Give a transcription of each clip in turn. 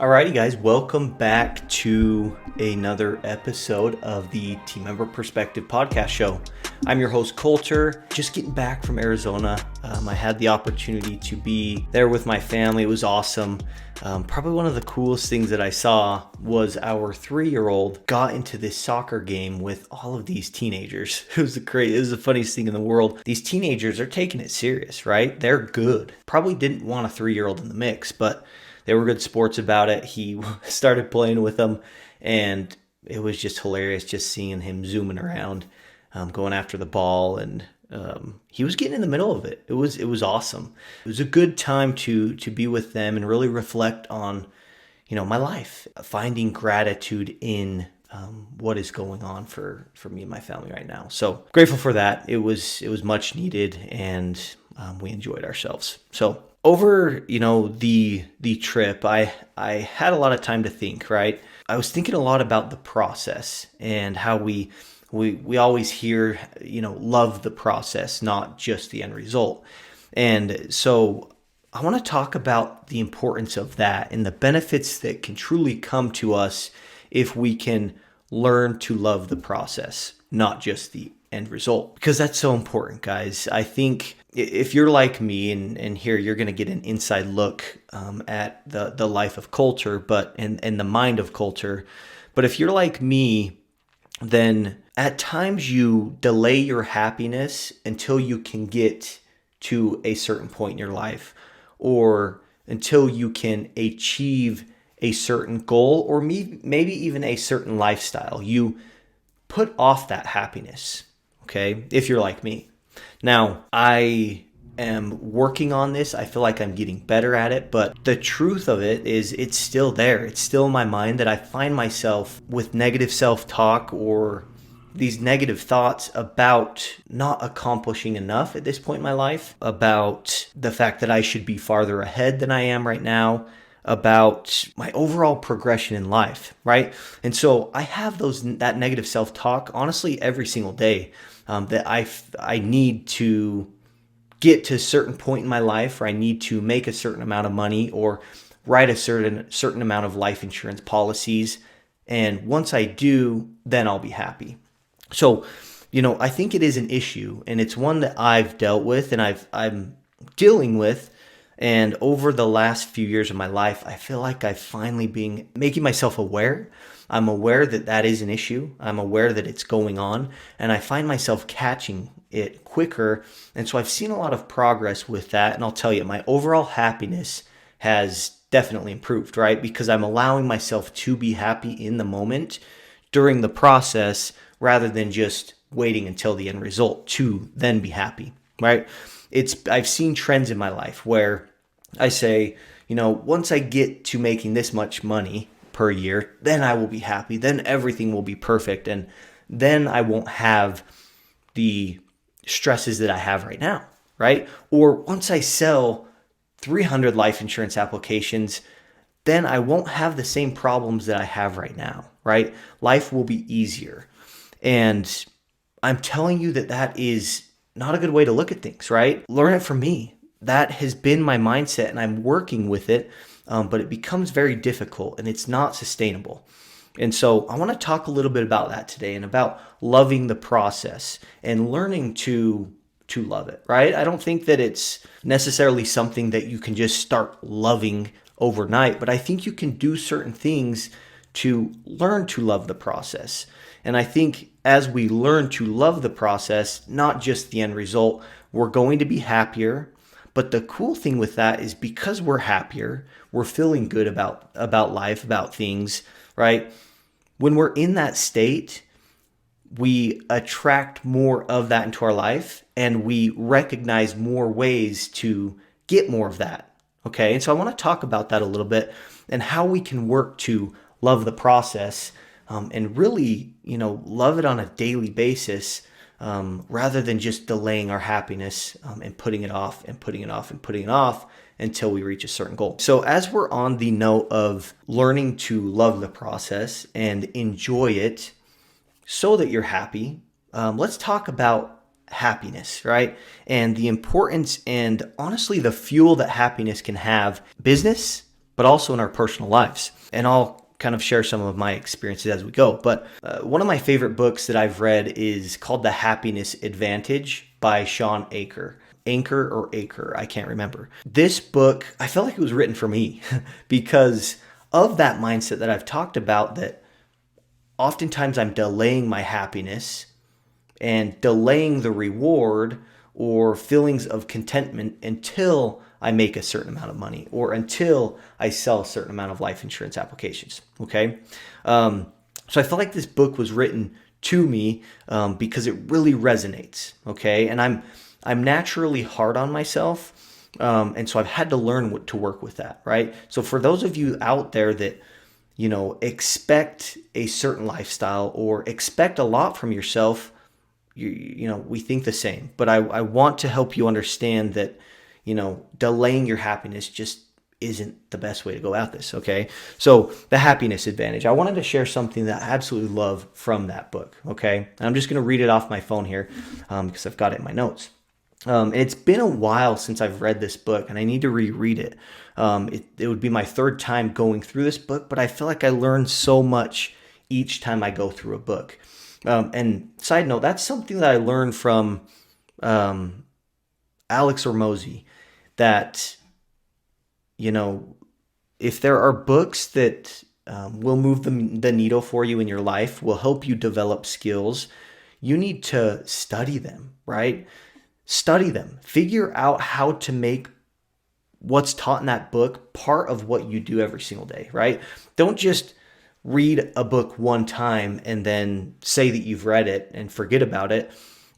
Alrighty, guys, welcome back to another episode of the Team Member Perspective Podcast Show. I'm your host, Colter, just getting back from Arizona. I had the opportunity to be there with my family. It was awesome. Probably one of the coolest things that I saw was our 3-year-old got into this soccer game with all of these teenagers. It was the funniest thing in the world. These teenagers are taking it serious, right? They're good. Probably didn't want a 3-year-old in the mix, but they were good sports about it. He started playing with them, and it was just hilarious just seeing him zooming around, going after the ball, and he was getting in the middle of it. It was awesome. It was a good time to be with them and really reflect on, my life, finding gratitude in what is going on for me and my family right now. So grateful for that. It was much needed, and we enjoyed ourselves. So over, the trip, I had a lot of time to think, right? I was thinking a lot about the process and how we always hear, love the process, not just the end result. And so I want to talk about the importance of that and the benefits that can truly come to us if we can learn to love the process, not just the end result, because that's so important, guys. I think if you're like me, and here you're going to get an inside look at the life of Colter, and the mind of Colter. But if you're like me, then at times you delay your happiness until you can get to a certain point in your life, or until you can achieve a certain goal, or maybe even a certain lifestyle. You put off that happiness, okay, if you're like me. Now, I am working on this. I feel like I'm getting better at it, but the truth of it is it's still there. It's still in my mind that I find myself with negative self-talk or these negative thoughts about not accomplishing enough at this point in my life, about the fact that I should be farther ahead than I am right now, about my overall progression in life, right? And so I have that negative self-talk honestly every single day, that I need to get to a certain point in my life, or I need to make a certain amount of money, or write a certain amount of life insurance policies, and once I do, then I'll be happy. So, I think it is an issue, and it's one that I've dealt with and I'm dealing with. And over the last few years of my life, I feel like I've finally been making myself aware. I'm aware that that is an issue. I'm aware that it's going on, and I find myself catching it quicker. And so I've seen a lot of progress with that. And I'll tell you, my overall happiness has definitely improved, right? Because I'm allowing myself to be happy in the moment during the process, rather than just waiting until the end result to then be happy, right? I've seen trends in my life where I say, once I get to making this much money per year, then I will be happy. Then everything will be perfect. And then I won't have the stresses that I have right now, right? Or once I sell 300 life insurance applications, then I won't have the same problems that I have right now, right? Life will be easier. And I'm telling you that is not a good way to look at things, right? Learn it from me. That has been my mindset, and I'm working with it, but it becomes very difficult, and it's not sustainable. And so I want to talk a little bit about that today, and about loving the process and learning to love it, right? I don't think that it's necessarily something that you can just start loving overnight, but I think you can do certain things to learn to love the process. And I think as we learn to love the process, not just the end result, we're going to be happier. But the cool thing with that is, because we're happier, we're feeling good about life, about things, right? When we're in that state, we attract more of that into our life, and we recognize more ways to get more of that. Okay. And so I want to talk about that a little bit, and how we can work to love the process, and really, love it on a daily basis, rather than just delaying our happiness, and putting it off and putting it off and putting it off until we reach a certain goal. So as we're on the note of learning to love the process and enjoy it so that you're happy, let's talk about happiness, right? And the importance, and honestly the fuel that happiness can have. Business, but also in our personal lives. And I'll kind of share some of my experiences as we go. But one of my favorite books that I've read is called The Happiness Advantage by Sean Aker. Anchor or Acre, I can't remember. This book, I felt like it was written for me because of that mindset that I've talked about, that oftentimes I'm delaying my happiness and delaying the reward or feelings of contentment until I make a certain amount of money or until I sell a certain amount of life insurance applications. Okay. So I felt like this book was written to me because it really resonates. Okay. And I'm naturally hard on myself. And so I've had to learn to work with that. Right. So for those of you out there that, expect a certain lifestyle or expect a lot from yourself, we think the same, but I want to help you understand that, delaying your happiness just isn't the best way to go at this. Okay. So The Happiness Advantage, I wanted to share something that I absolutely love from that book. Okay. And I'm just going to read it off my phone here because I've got it in my notes. It's been a while since I've read this book and I need to reread it. It would be my third time going through this book, but I feel like I learn so much each time I go through a book. And side note, that's something that I learned from Alex Hormozi, that, if there are books that will move the needle for you in your life, will help you develop skills, you need to study them, right? Study them. Figure out how to make what's taught in that book part of what you do every single day, right? Don't just read a book one time and then say that you've read it and forget about it.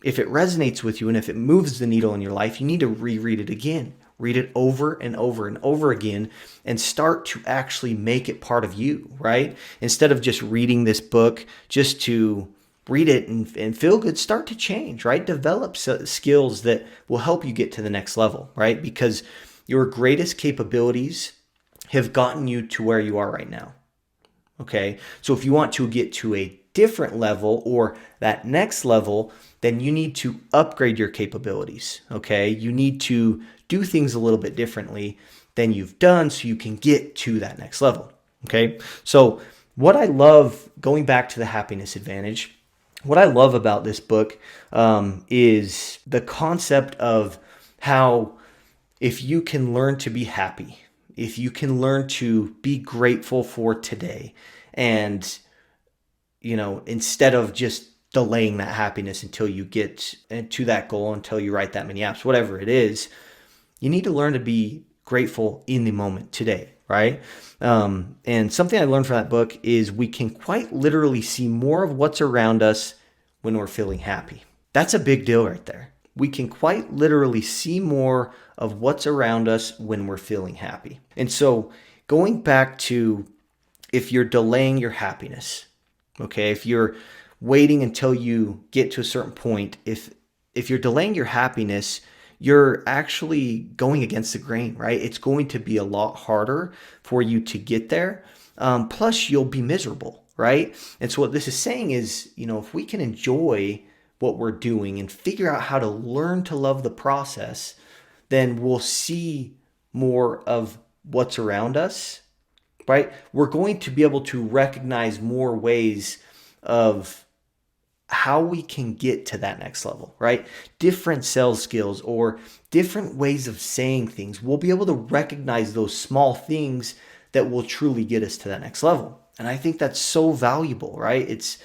If it resonates with you and if it moves the needle in your life, you need to reread it again. Read it over and over and over again and start to actually make it part of you, right? Instead of just reading this book just to read it and feel good, start to change, right? Develop skills that will help you get to the next level, right? Because your greatest capabilities have gotten you to where you are right now. Okay. So if you want to get to a different level or that next level, then you need to upgrade your capabilities. Okay. You need to do things a little bit differently than you've done so you can get to that next level. Okay. So what I love, going back to The Happiness Advantage, what I love about this book is the concept of how, if you can learn to be happy, if you can learn to be grateful for today, and, instead of just delaying that happiness until you get to that goal, until you write that many apps, whatever it is, you need to learn to be grateful in the moment today, right? And something I learned from that book is we can quite literally see more of what's around us when we're feeling happy. That's a big deal right there. We can quite literally see more of what's around us when we're feeling happy. And so going back to, if you're delaying your happiness, okay, if you're waiting until you get to a certain point, if you're delaying your happiness, you're actually going against the grain, right? It's going to be a lot harder for you to get there. Plus, you'll be miserable, right? And so what this is saying is, if we can enjoy what we're doing and figure out how to learn to love the process, then we'll see more of what's around us, right? We're going to be able to recognize more ways of how we can get to that next level, right? Different sales skills or different ways of saying things. We'll be able to recognize those small things that will truly get us to that next level. And I think that's so valuable, right? It's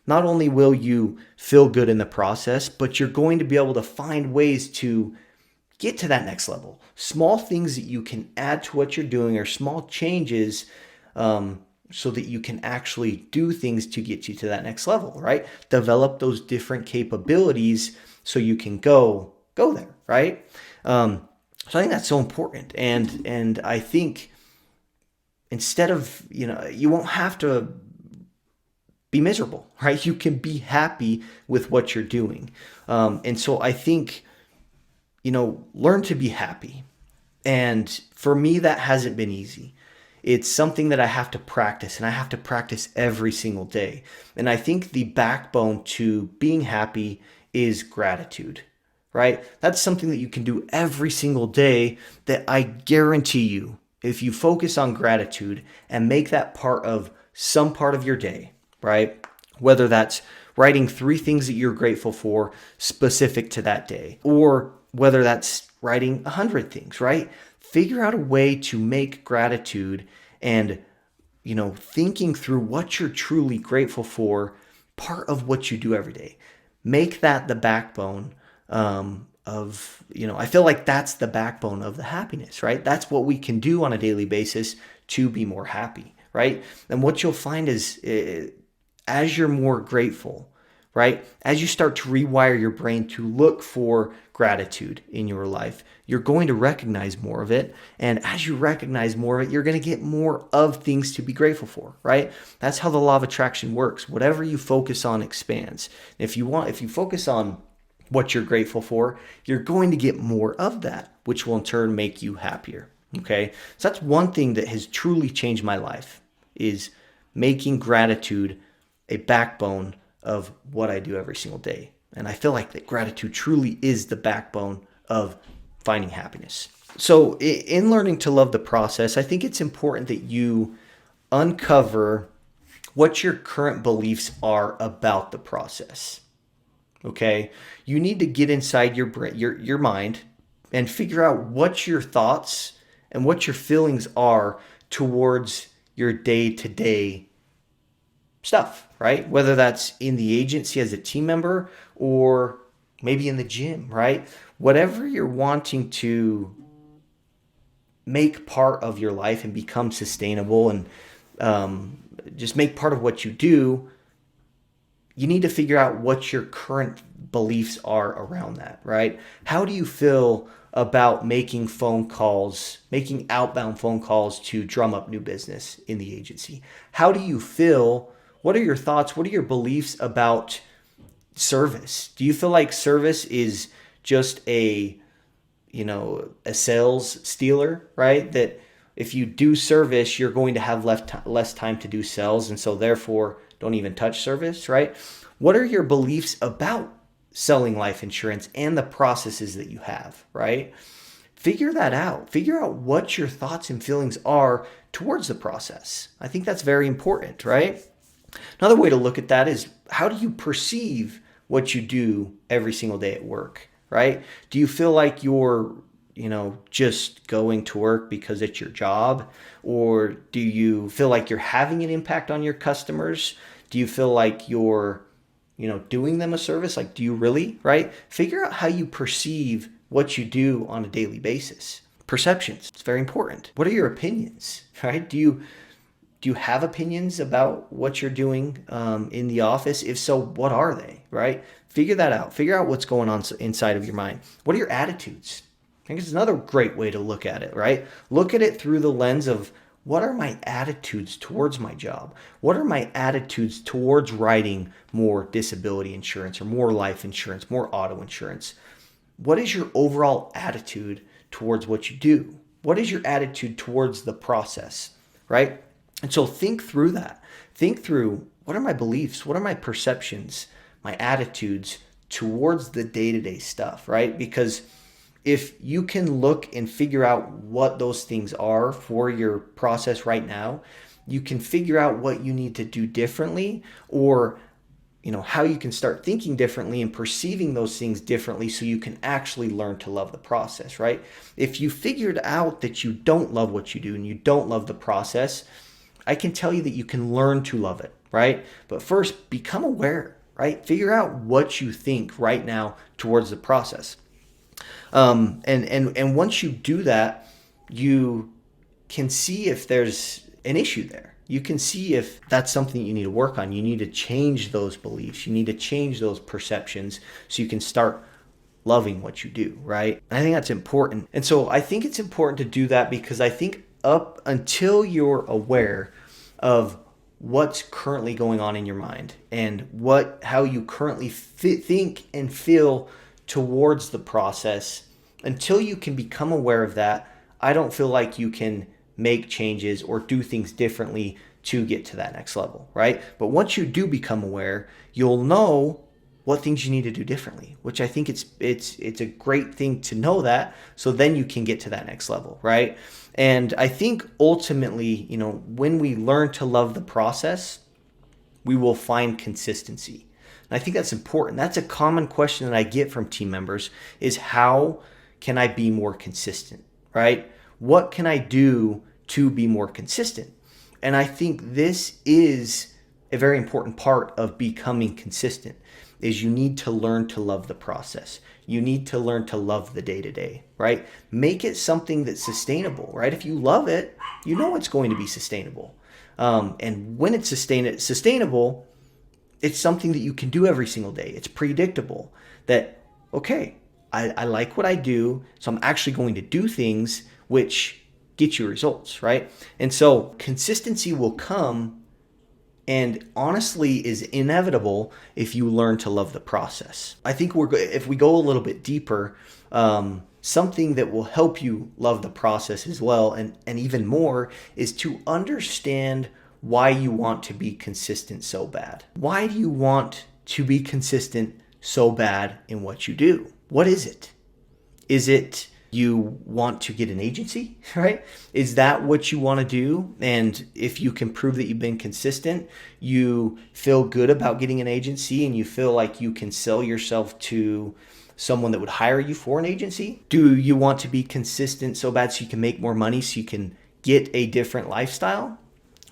not only will you feel good in the process, but you're going to be able to find ways to get to that next level. Small things that you can add to what you're doing, or small changes, so that you can actually do things to get you to that next level, right? Develop those different capabilities so you can go there, right? So I think that's so important. And I think instead of, you won't have to be miserable, right? You can be happy with what you're doing. And so I think, learn to be happy. And for me, that hasn't been easy. It's something that I have to practice, and I have to practice every single day. And I think the backbone to being happy is gratitude, right? That's something that you can do every single day that I guarantee you if you focus on gratitude and make that part of some part of your day, right? Whether that's writing 3 things that you're grateful for specific to that day, or whether that's writing 100 things, right? Figure out a way to make gratitude and, thinking through what you're truly grateful for part of what you do every day. Make that the backbone I feel like that's the backbone of the happiness, right? That's what we can do on a daily basis to be more happy, right? And what you'll find is as you're more grateful, right? As you start to rewire your brain to look for gratitude in your life, you're going to recognize more of it. And as you recognize more of it, you're going to get more of things to be grateful for, right? That's how the law of attraction works. Whatever you focus on expands. If you focus on what you're grateful for, you're going to get more of that, which will in turn make you happier. Okay. So that's one thing that has truly changed my life, is making gratitude a backbone of what I do every single day. And I feel like that gratitude truly is the backbone of finding happiness. So in learning to love the process, I think it's important that you uncover what your current beliefs are about the process. Okay? You need to get inside your brain, your mind, and figure out what your thoughts and what your feelings are towards your day-to-day stuff, right? Whether that's in the agency as a team member or maybe in the gym, right? Whatever you're wanting to make part of your life and become sustainable and just make part of what you do, you need to figure out what your current beliefs are around that, right? How do you feel about making outbound phone calls to drum up new business in the agency? How do you feel? What are your thoughts? What are your beliefs about service? Do you feel like service is just a sales stealer, right? That if you do service, you're going to have less time to do sales, and so therefore don't even touch service, right? What are your beliefs about selling life insurance and the processes that you have, right? Figure that out. Figure out what your thoughts and feelings are towards the process. I think that's very important, right? Another way to look at that is, how do you perceive what you do every single day at work, right? Do you feel like you're, just going to work because it's your job? Or do you feel like you're having an impact on your customers? Do you feel like you're, doing them a service? Like, do you really, right? Figure out how you perceive what you do on a daily basis. Perceptions, it's very important. What are your opinions, right? Do you have opinions about what you're doing in the office? If so, what are they, right? Figure that out. Figure out what's going on inside of your mind. What are your attitudes? I think it's another great way to look at it, right? Look at it through the lens of, what are my attitudes towards my job? What are my attitudes towards writing more disability insurance or more life insurance, more auto insurance? What is your overall attitude towards what you do? What is your attitude towards the process, right? And so think through that. Think through, what are my beliefs? What are my perceptions, my attitudes towards the day-to-day stuff, right? Because if you can look and figure out what those things are for your process right now, you can figure out what you need to do differently, or how you can start thinking differently and perceiving those things differently, so you can actually learn to love the process, right? If you figured out that you don't love what you do and you don't love the process, I can tell you that you can learn to love it, right? But first, become aware, right? Figure out what you think right now towards the process. And once you do that, you can see if there's an issue there. You can see if that's something you need to work on. You need to change those beliefs. You need to change those perceptions so you can start loving what you do, right? I think that's important. And so I think it's important to do that, because I think up until you're aware of what's currently going on in your mind and how you currently think and feel towards the process, until you can become aware of that, I don't feel like you can make changes or do things differently to get to that next level, right? But once you do become aware, you'll know what things you need to do differently, which I think it's a great thing to know that, so then you can get to that next level, right? And I think ultimately, when we learn to love the process, we will find consistency. And I think that's important. That's a common question that I get from team members is, how can I be more consistent, right? What can I do to be more consistent? And I think this is a very important part of becoming consistent, is you need to learn to love the process. You need to learn to love the day-to-day, right? Make it something that's sustainable, right? If you love it, you know it's going to be sustainable. And when it's sustainable, it's something that you can do every single day. It's predictable that, okay, I like what I do, so I'm actually going to do things which get you results, right? And so consistency will come, and honestly is inevitable if you learn to love the process. I think if we go a little bit deeper, something that will help you love the process as well, and even more, is to understand why you want to be consistent so bad. Why do you want to be consistent so bad in what you do? What is it? Is it you want to get an agency, right? Is that what you want to do? And if you can prove that you've been consistent, you feel good about getting an agency and you feel like you can sell yourself to someone that would hire you for an agency? Do you want to be consistent so bad so you can make more money, so you can get a different lifestyle?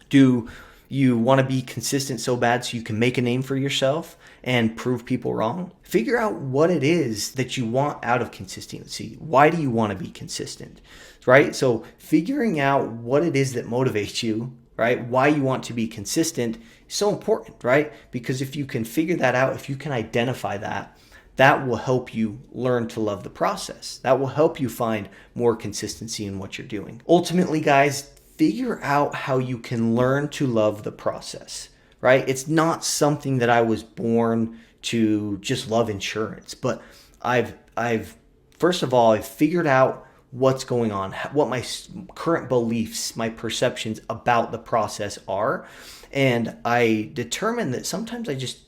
Do you want to be consistent so bad so you can make a name for yourself and prove people wrong? Figure out what it is that you want out of consistency. Why do you want to be consistent, right? So figuring out what it is that motivates you, right? Why you want to be consistent is so important, right? Because if you can figure that out, if you can identify that, that will help you learn to love the process. That will help you find more consistency in what you're doing. Ultimately, guys, figure out how you can learn to love the process, right? It's not something that I was born to just love insurance, but I've first of all, I've figured out what's going on, what my current beliefs, my perceptions about the process are. And I determined that sometimes I just,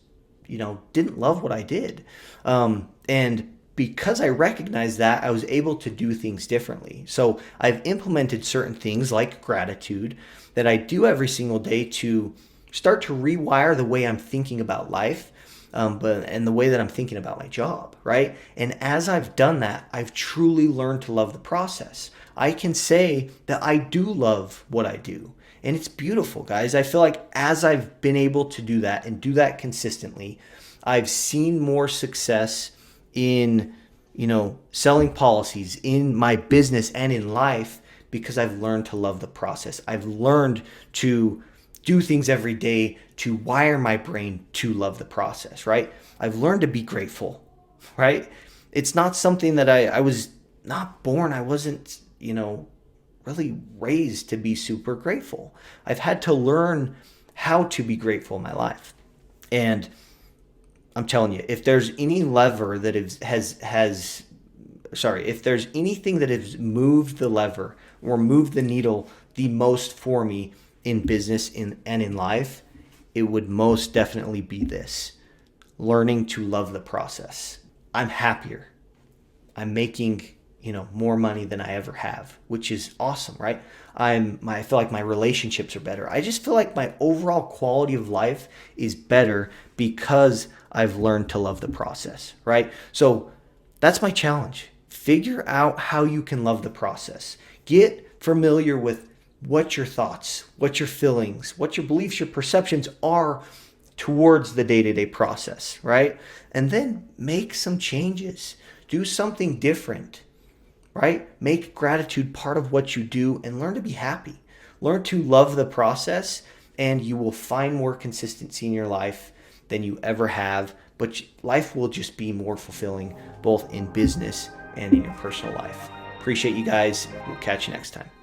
didn't love what I did. And because I recognized that, I was able to do things differently. So I've implemented certain things like gratitude that I do every single day to start to rewire the way I'm thinking about life, and the way that I'm thinking about my job, right? And as I've done that, I've truly learned to love the process. I can say that I do love what I do. And it's beautiful, guys. I feel like as I've been able to do that and do that consistently, I've seen more success in, selling policies in my business and in life, because I've learned to love the process. I've learned to do things every day to wire my brain to love the process, right? I've learned to be grateful, right? It's not something that I was not born. I wasn't, really raised to be super grateful. I've had to learn how to be grateful in my life. And I'm telling you, if there's any lever that if there's anything that has moved the lever or moved the needle the most for me in business and in life, it would most definitely be this: learning to love the process. I'm happier. I'm making, more money than I ever have, which is awesome, right? I feel like my relationships are better. I just feel like my overall quality of life is better because I've learned to love the process, right? So that's my challenge. Figure out how you can love the process. Get familiar with what your thoughts, what your feelings, what your beliefs, your perceptions are towards the day-to-day process, right? And then make some changes. Do something different, right? Make gratitude part of what you do and learn to be happy. Learn to love the process, and you will find more consistency in your life than you ever have. But life will just be more fulfilling, both in business and in your personal life. Appreciate you guys. We'll catch you next time.